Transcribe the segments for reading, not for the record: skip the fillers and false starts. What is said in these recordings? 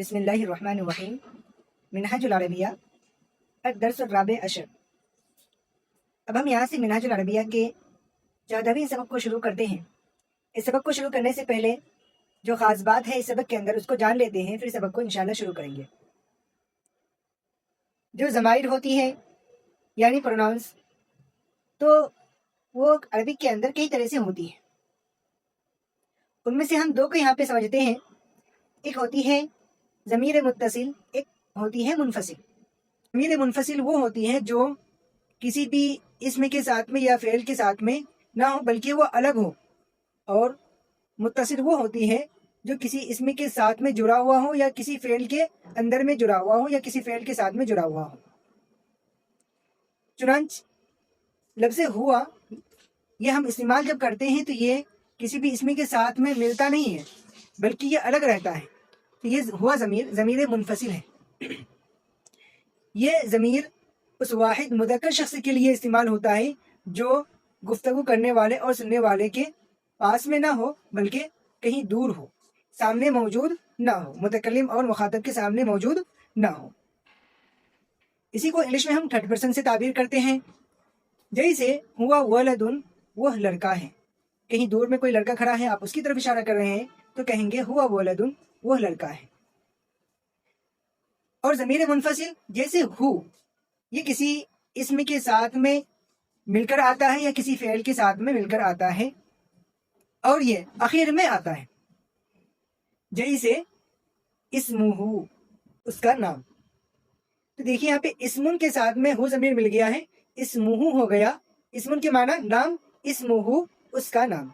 بسم اللہ الرحمن الرحیم۔ منہاج العربیہ الدرس الرابع عشر۔ اب ہم یہاں سے منہاج العربیہ کے 14ویں سبق کو شروع کرتے ہیں۔ اس سبق کو شروع کرنے سے پہلے جو خاص بات ہے اس سبق کے اندر اس کو جان لیتے ہیں، پھر سبق کو انشاءاللہ شروع کریں گے۔ جو ضمائر ہوتی ہے یعنی پروناؤنس، تو وہ عربی کے اندر کئی طرح سے ہوتی ہے۔ ان میں سے ہم دو کو یہاں پہ سمجھتے ہیں۔ ایک ہوتی ہے ضمیر متصل، ایک ہوتی ہے منفصل۔ ضمیر منفصل وہ ہوتی ہے جو کسی بھی اسم کے ساتھ میں یا فعل کے ساتھ میں نہ ہو بلکہ وہ الگ ہو، اور متصل وہ ہوتی ہے جو کسی اسم کے ساتھ میں جڑا ہوا ہو یا کسی فعل کے اندر میں جڑا ہوا ہو یا کسی فعل کے ساتھ میں جڑا ہوا ہو۔ چنانچہ لفظ ہوا یہ ہم استعمال جب کرتے ہیں تو یہ کسی بھی اسم کے ساتھ میں ملتا نہیں ہے بلکہ یہ الگ رہتا ہے، تو یہ ہوا ضمیر منفصل ہے۔ یہ ضمیر اس واحد مذکر شخص کے لیے استعمال ہوتا ہے جو گفتگو کرنے والے اور سننے والے کے پاس میں نہ ہو بلکہ کہیں دور ہو، سامنے موجود نہ ہو، متکلم اور مخاطب کے سامنے موجود نہ ہو۔ اسی کو انگلش میں ہم تھرڈ پرسن سے تعبیر کرتے ہیں، جیسے ہوا ولدن، وہ لڑکا ہے۔ کہیں دور میں کوئی لڑکا کھڑا ہے، آپ اس کی طرف اشارہ کر رہے ہیں تو کہیں گے ہوا ولدن، وہ لڑکا ہے۔ اور ضمیر منفصل جیسے ہو، یہ کسی اسم کے ساتھ میں مل کر آتا ہے یا کسی فعل کے ساتھ میں مل کر آتا ہے اور یہ آخر میں آتا ہے، جیسے اسمہ، اس کا نام۔ تو دیکھیے یہاں پہ اسمن کے ساتھ میں ہو ضمیر مل گیا ہے، اسمہ ہو گیا۔ اسمن کے معنی نام، اسمہ اس کا نام۔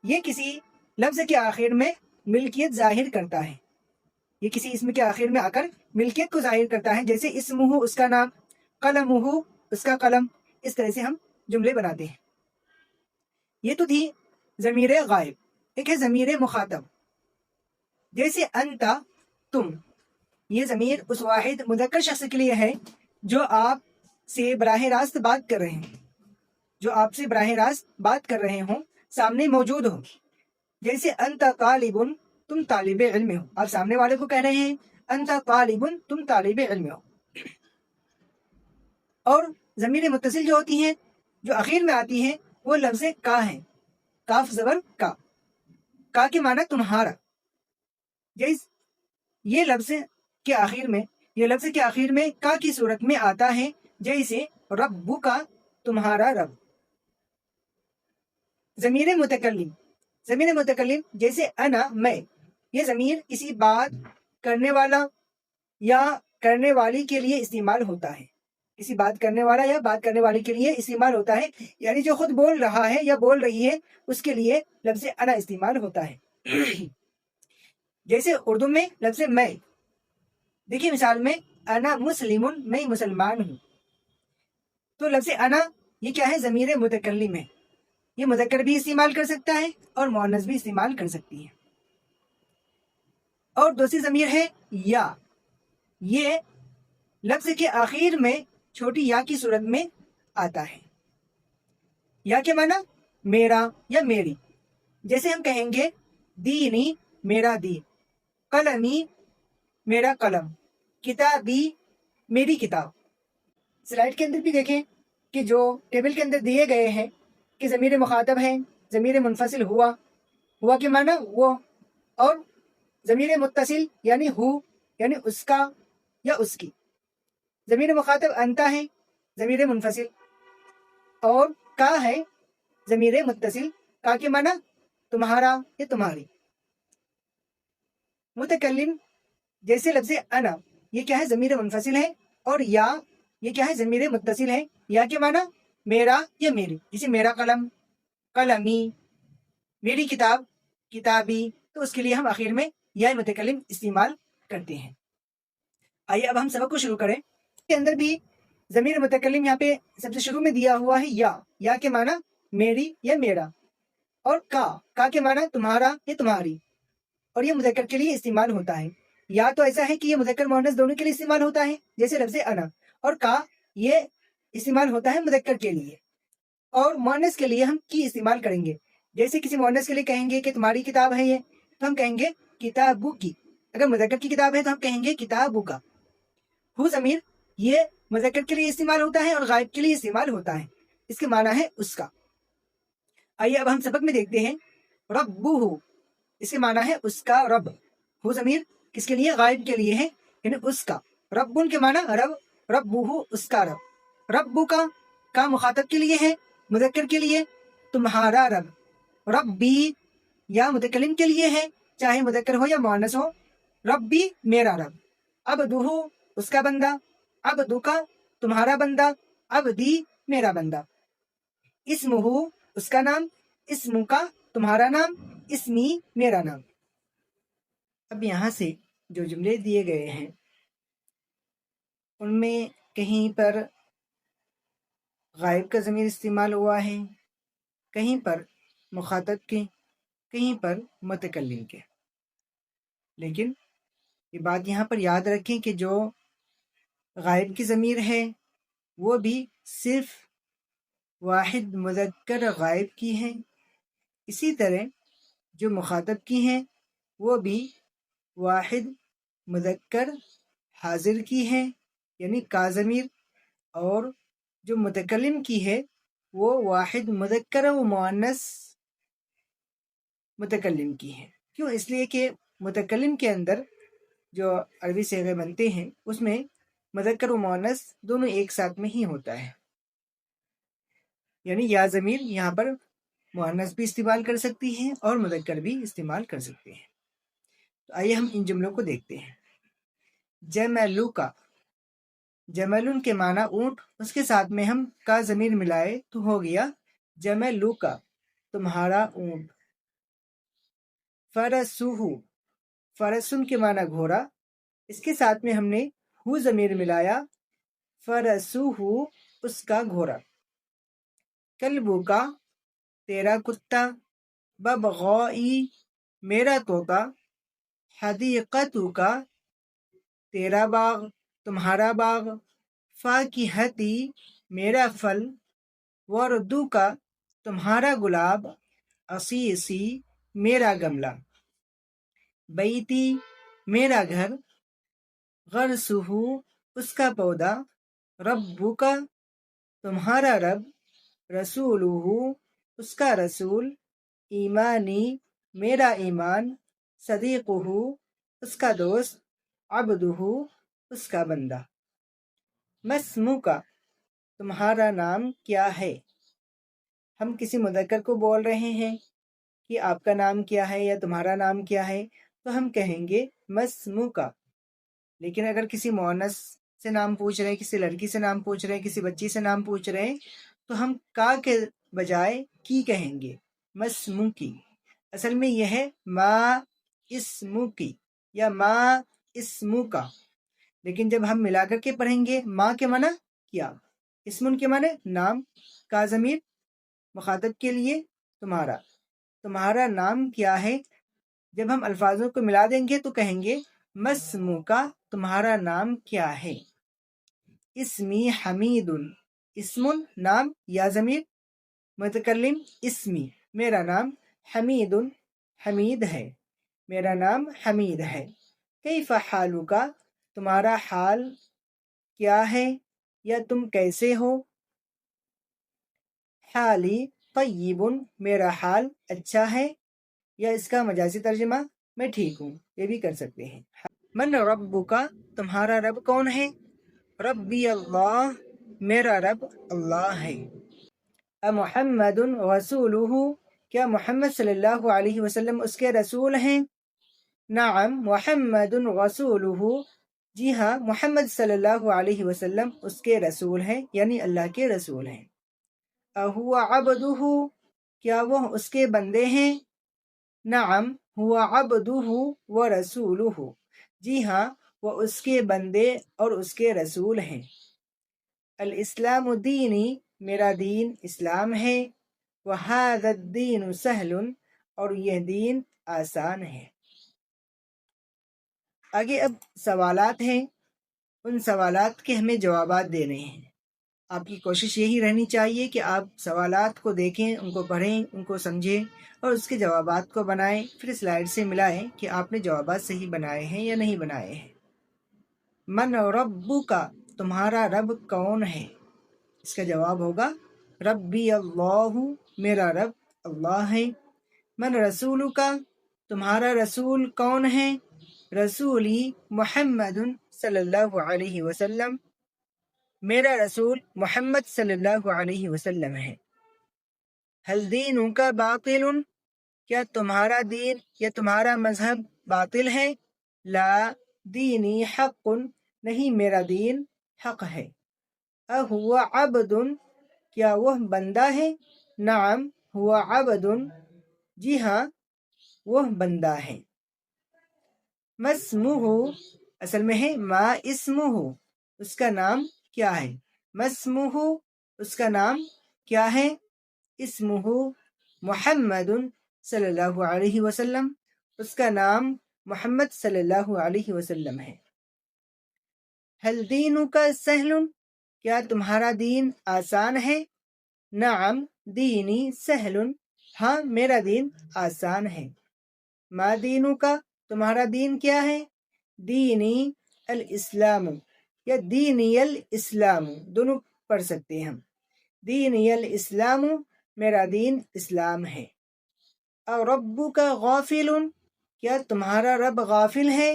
یہ کسی لفظ کے آخر میں ملکیت ظاہر کرتا ہے، یہ کسی اسم کے آخر میں آ کر ملکیت کو ظاہر کرتا ہے، جیسے اسمہ اس کا نام، قلمہ اس کا قلم۔ اس طرح سے ہم جملے بناتے ہیں۔ یہ تو تھی ضمیر غائب۔ ایک ہے ضمیر مخاطب، جیسے انت، تم۔ یہ ضمیر اس واحد مذکر شخص کے لیے ہے جو آپ سے براہ راست بات کر رہے ہیں، جو آپ سے براہ راست بات کر رہے ہوں، سامنے موجود ہو۔ جیسے انت طالب، تم طالب علم ہو، آپ سامنے والے کو کہہ رہے ہیں انت طالب، تم طالب علم ہو۔ اور ضمیر متصل جو ہوتی ہیں، جو اخیر میں آتی ہے، وہ لفظ کا ہے، کاف زبر کا۔ کا کے معنی تمہارا۔ جیسے یہ لفظ کے آخر میں کا کی صورت میں آتا ہے، جیسے رب کا، تمہارا رب۔ ضمیر متکلم جیسے انا، میں۔ یہ ضمیر کسی بات کرنے والا یا کرنے والی کے لیے استعمال ہوتا ہے، کسی بات کرنے والا یا بات کرنے والے کے لیے استعمال ہوتا ہے، یعنی جو خود بول رہا ہے یا بول رہی ہے اس کے لیے لفظ انا استعمال ہوتا ہے۔ جیسے اردو میں لفظ میں، دیکھیے مثال میں انا مسلم، میں مسلمان ہوں۔ تو لفظ انا یہ کیا ہے؟ ضمیر متکلم ہے، یہ مذکر بھی استعمال کر سکتا ہے اور مؤنث بھی استعمال کر سکتی ہے۔ اور دوسری ضمیر ہے یا، یہ لفظ کے آخر میں چھوٹی یا کی صورت میں آتا ہے۔ یا کے معنی میرا یا میری، جیسے ہم کہیں گے دینی، میرا دین، قلمی، میرا قلم، کتابی، میری کتاب۔ سلائڈ کے اندر بھی دیکھیں کہ جو ٹیبل کے اندر دیے گئے ہیں کہ ضمیر مخاطب ہے، ضمیر منفصل ہوا کے معنی وہ، اور ضمیر متصل یعنی ہو یعنی اس کا یا اس کی۔ ضمیر مخاطب انت ہے، ضمیر منفصل، اور کا ہے ضمیر متصل، کا کے معنی تمہارا یا تمہاری۔ متکلم جیسے لفظ انا، یہ کیا ہے؟ ضمیر منفصل ہے، اور یا یہ کیا ہے؟ ضمیر متصل ہے۔ یا کے معنی میرا یا میری، جیسے میرا قلم، قلمی، میری کتاب، کتابی۔ تو اس کے لیے ہم آخر میں یا متکلم استعمال کرتے ہیں۔ آئیے اب ہم سبق کو شروع کریں۔ اس کے اندر بھی ضمیر متکلم یہاں پہ سب سے شروع میں دیا ہوا ہے یا کے معنی میری یا میرا، اور کا کے معنی تمہارا یا تمہاری، اور یہ مذکر کے لیے استعمال ہوتا ہے۔ یا تو ایسا ہے کہ یہ مذکر مؤنث دونوں کے لیے استعمال ہوتا ہے، جیسے لفظ انا، اور کا یہ استعمال ہوتا ہے مذکر کے لیے، اور مؤنث کے لیے ہم کی استعمال کریں گے۔ جیسے کسی مؤنث کے لیے کہیں گے کہ تمہاری کتاب ہے یہ، تو ہم کہیں گے کتابو کی۔ اگر مذکر کی کتاب ہے تو ہم کہیں گے کتابو کا. ہو ضمیر یہ مذکر کے لیے استعمال ہوتا ہے اور غائب کے لیے استعمال ہوتا ہے. اس کے معنی ہے اس کا. آئیے اب ہم سبق میں دیکھتے ہیں ربہ. اس کے معنی ہے اس کا رب. ہو ضمیر کس کے لیے؟ غائب کے لیے ہے، یعنی اس کا. رب کے معنی رب، ربہ اس کا رب. ربو کا مخاطب کے لیے ہے، مذکر کے لیے تمہارا رب. ربی یا متکلم کے لیے ہے، چاہے مذکر ہو یا مؤنث ہو. ربی میرا رب. عبدہ اس کا بندہ. عبدو کا تمہارا بندہ. عبدی میرا بندہ. اسمہ اس کا نام. اسمو کا تمہارا نام. اسمی میرا نام. اب یہاں سے جو جملے دیے گئے ہیں ان میں کہیں پر غائب کا ضمیر استعمال ہوا ہے، کہیں پر مخاطب کے، کہیں پر متکلم کے. لیکن یہ بات یہاں پر یاد رکھیں کہ جو غائب کی ضمیر ہے وہ بھی صرف واحد مذکر غائب کی ہے، اسی طرح جو مخاطب کی ہیں وہ بھی واحد مذکر حاضر کی ہے، یعنی کا ضمیر. اور جو متکلم کی ہے وہ واحد مذکر و مؤنث متکلم کی ہے. کیوں؟ اس لیے کہ متکلم کے اندر جو عربی صیغے بنتے ہیں اس میں مذکر و مؤنث دونوں ایک ساتھ میں ہی ہوتا ہے. یعنی یا ضمیر یہاں پر مؤنث بھی استعمال کر سکتی ہے اور مذکر بھی استعمال کر سکتے ہیں. تو آئیے ہم ان جملوں کو دیکھتے ہیں. جملو کا، جملن کے معنی اونٹ، اس کے ساتھ میں ہم کا ضمیر ملائے تو ہو گیا جملو کا تمہارا اونٹ. فرسوہ، فرسن کے معنی گھوڑا، اس کے ساتھ میں ہم نے ہو ضمیر ملایا. فرسوہ اس کا گھوڑا. کلبو کا تیرا کتا. ببغائی میرا طوطا. حدیقتو کا تیرا باغ، تمہارا باغ. فاکہتی میرا پھل. وردو کا تمہارا گلاب. عصیصی میرا گملہ. بیتی میرا گھر. غرسہ اس کا پودا. ربو کا تمہارا رب. رسولہ اس کا رسول. ایمانی میرا ایمان. صدیقہ اس کا دوست. عبدہ اس کا بندہ. مسمو کا تمہارا نام کیا ہے. ہم کسی مذکر کو بول رہے ہیں کہ آپ کا نام کیا ہے یا تمہارا نام کیا ہے تو ہم کہیں گے مسمو کا. لیکن اگر کسی مؤنث سے نام پوچھ رہے ہیں، کسی لڑکی سے نام پوچھ رہے ہیں، کسی بچی سے نام پوچھ رہے ہیں تو ہم کا کے بجائے کی کہیں گے، مسمو کی. اصل میں یہ ہے ما اسمو کی یا ما اسمو کا. لیکن جب ہم ملا کر کے پڑھیں گے ما کے معنی کیا، اسمن کے معنی نام، کا ضمیر مخاطب کے لیے تمہارا. تمہارا نام کیا ہے، جب ہم الفاظوں کو ملا دیں گے تو کہیں گے مسمو کا تمہارا نام کیا ہے. اسمی حمید، اسمن نام یا ضمیر متکلم اسمی میرا نام. حمید حمید ہے، میرا نام حمید ہے. کیف حالو کا تمہارا حال کیا ہے یا تم کیسے ہو. حالی طیب میرا حال اچھا ہے، یا اس کا مجازی ترجمہ میں ٹھیک ہوں، یہ بھی کر سکتے ہیں. من ربو کا تمہارا رب کون ہے. ربی اللہ میرا رب اللہ ہے. محمد رسولہ کیا محمد صلی اللہ علیہ وسلم اس کے رسول ہیں. نعم محمد رسولہ جی ہاں محمد صلی اللہ علیہ وسلم اس کے رسول ہیں، یعنی اللہ کے رسول ہیں. اہو عبدہ کیا وہ اس کے بندے ہیں. نعم هو عبدہ ورسولہ جی ہاں وہ اس کے بندے اور اس کے رسول ہیں. الاسلام دینی میرا دین اسلام ہے. وہذا الدین سہل اور یہ دین آسان ہے. آگے اب سوالات ہیں، ان سوالات کے ہمیں جوابات دینے ہیں. آپ کی کوشش یہی رہنی چاہیے کہ آپ سوالات کو دیکھیں، ان کو پڑھیں، ان کو سمجھیں اور اس کے جوابات کو بنائیں، پھر سلائیڈ سے ملائیں کہ آپ نے جوابات صحیح بنائے ہیں یا نہیں بنائے ہیں۔ من ربو کا، تمہارا رب کون ہے؟ اس کا جواب ہوگا ربی اللہ، میرا رب اللہ ہے۔ من رسول کا، تمہارا رسول کون ہے؟ رسولی محمد صلی اللہ علیہ وسلم، میرا رسول محمد صلی اللہ علیہ وسلم ہے۔ حل دین کا باطل، کیا تمہارا دین یا تمہارا مذہب باطل ہے؟ لا دینی حق، نہیں میرا دین حق ہے۔ اہو عبد، کیا وہ بندہ ہے؟ نعم ہوا عبد، جی ہاں وہ بندہ ہے۔ مسمہ، اصل میں ہے ما اسمہ، اس کا نام کیا ہے؟ مسمہ، اس کا نام کیا ہے؟ اسمہ محمد صلی اللہ علیہ وسلم، اس کا نام محمد صلی اللہ علیہ وسلم ہے۔ حل دینک سہل، کیا تمہارا دین آسان ہے؟ نعم دینی سہل، ہاں میرا دین آسان ہے۔ ما دینک، تمہارا دین کیا ہے؟ دینی الاسلام، یا دینی الاسلام، دونوں پڑھ سکتے ہیں ہم۔ دینی الاسلام، میرا دین اسلام ہے۔ اور ربک غافل، کیا تمہارا رب غافل ہے؟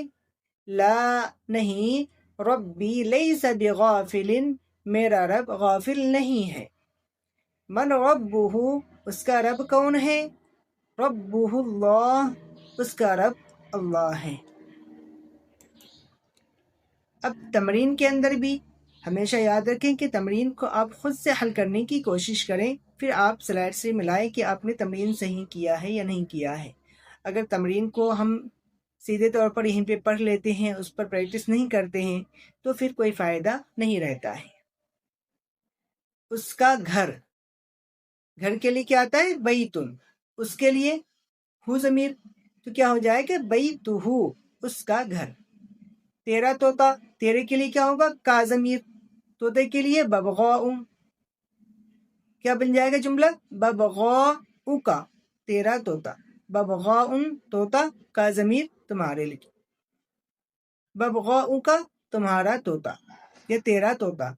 لا نہیں، ربی لیس بغافل، میرا رب غافل نہیں ہے۔ من ربہ، اس کا رب کون ہے؟ ربہ اللہ، اس کا رب اللہ ہے۔ اب تمرین کے اندر بھی ہمیشہ یاد رکھیں کہ تمرین کو آپ خود سے حل کرنے کی کوشش کریں، پھر آپ سلائڈ سے ملائیں کہ آپ نے تمرین صحیح کیا ہے یا نہیں کیا ہے۔ اگر تمرین کو ہم سیدھے طور پر یہیں پہ پڑھ لیتے ہیں، اس پر پریکٹس نہیں کرتے ہیں، تو پھر کوئی فائدہ نہیں رہتا ہے۔ اس کا گھر، گھر کے لیے کیا آتا ہے؟ بیتن، اس کے لیے ہو ضمیر، تو کیا ہو جائے گا؟ بیتہ، اس کا گھر۔ تیرا طوطا، تیرے کے لیے کیا ہوگا؟ کا ضمیر، طوطے کے لیے ببغاء، کیا بن جائے گا جملہ؟ ببغاء کا، تیرا طوطا، ببغاء طوطا، کا ضمیر تمہارے لیے، ببغاء کا تمہارا طوطا یا تیرا طوطا۔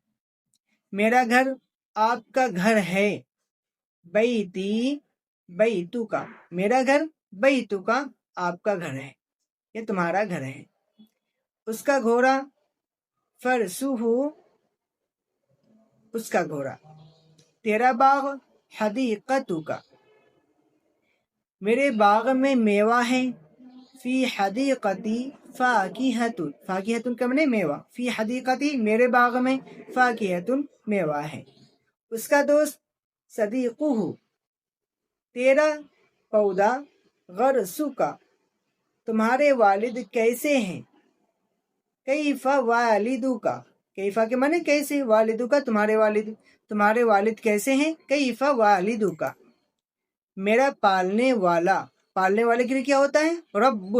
میرا گھر آپ کا گھر ہے، بیتی بیتو کا، میرا گھر بیتو کا آپ کا گھر ہے یا تمہارا گھر ہے۔ اس کا گھوڑا، فرسہ، اس کا گھوڑا۔ تیرا باغ، حدیقتو کا، میرے باغ میں میوہ ہے، فی حدیقتی فاکہۃ، فاکہۃ کا معنی میوہ، فی حدیقتی میرے باغ میں، فاکہۃ میوہ ہے۔ اس کا دوست، صدیقہ، تیرا پودا، غرسک، تمہارے والد کیسے ہیں؟ کیف والدک، کیفا کے معنی کیسے، والدک تمہارے والد کیسے ہیں؟ کیف والدک۔ میرا پالنے والا، پالنے والے کے لیے کیا ہوتا ہے؟ رب،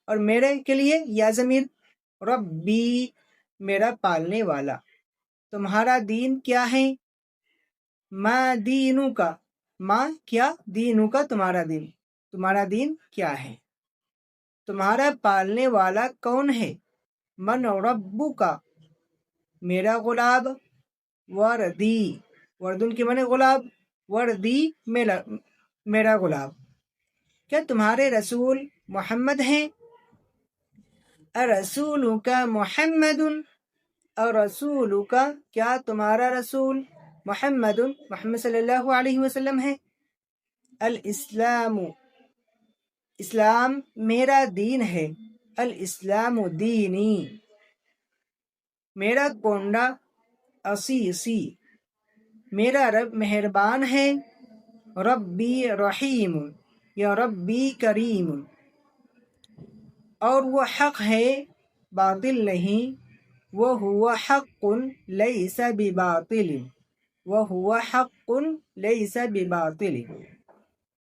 اور میرے کے لیے یا ضمیر، ربی، میرا پالنے والا۔ تمہارا دین کیا ہے؟ ما دینو کا، ما کیا، دینو کا تمہارا دین، تمہارا دین کیا ہے؟ تمہارا پالنے والا کون ہے؟ من ربو کا، میرا غلاب، وردی، وردن کے معنی غلاب، وردی میرا غلاب۔ کیا تمہارے رسول محمد ہیں؟ الرسول کا محمد، اور رسول کا، کیا تمہارا رسول محمد صلی اللہ علیہ وسلم ہے؟ الاسلام، اسلام میرا دین ہے، الاسلام دینی۔ میرا کونڈا، عصیصی، میرا رب مہربان ہے، ربی رحیم یا ربی کریم۔ اور وہ حق ہے، باطل نہیں، وہو حق لیس بباطل، وہو حق لیس بباطل۔